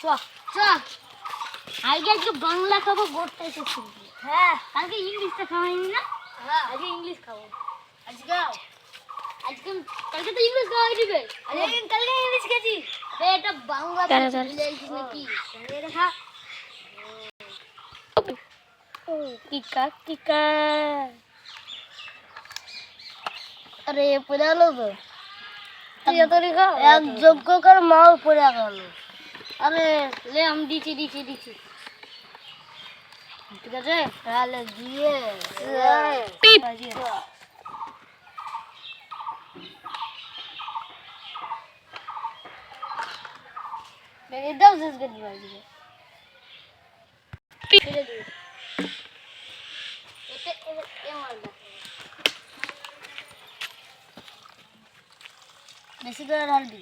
চ চ আজকে একটু বাংলা খাবো গড়তে এসেছি। হ্যাঁ কালকে ইংলিশটা খাওয়াইনি না? হ্যাঁ আজকে ইংলিশ খাবো। আজকে আজকে কালকে তো ইংলিশ খাওয়াই দিবে। কালকে ইংলিশ খেয়েছি। এটা বাংলা নাকি? দেখা টিকা টিকা। আরে পড়ে গেল তো এক যোগ্য করে মাল পড়ে গেল। আরে লে আমি দিচ্ছি ঠিক আছে তাহলে দিয়ে এটাও শেষ করে দিবে। বেশি করে ঢাল দি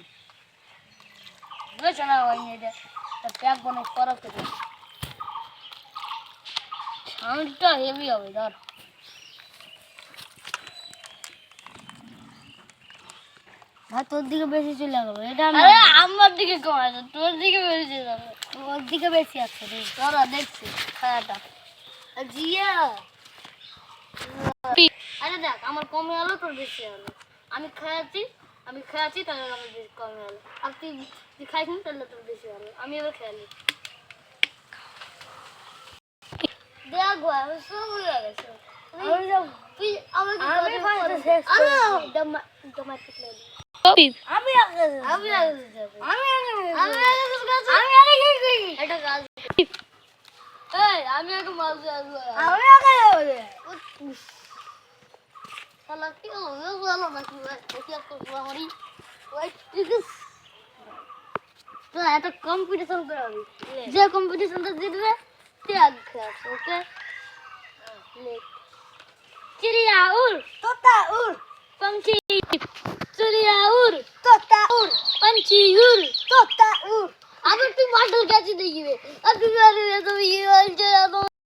বুঝেছ না? ওই এটা প্যাক বনে ফরক করে সাউন্ডটা হেভি হবে। ধর ভাই তোর দিকে বেশি চলে গেল। এটা আমার দিকে কম আছে, তোর দিকে বেশি চলে গেল। তোর দিকে বেশি আছে রে। তোরা দেখছি খায়াটা জিয়া। আরে দেখ আমার কমে গেলো, তোর বেশি হলো। আমি খাইছি তাহলে আমার বেশি কমে গেলো। আর তুই খাইছিস তাহলে তোর বেশি হলো। আমি এবার খেয়ালি দেখ আমি সব হয়ে গেছে। তুই আমাকে একটা কম্পিটিশন করাবি, যে কম্পিটিশনটা জিতবে ত্যাগ খাস। ওকে चिड़िया उड़ तोता उड़ पंछी चिड़िया उड़ तोता उड़ पंछी उड़ तोता उड़। अब तू मॉडल कैसे देखिए? अब तू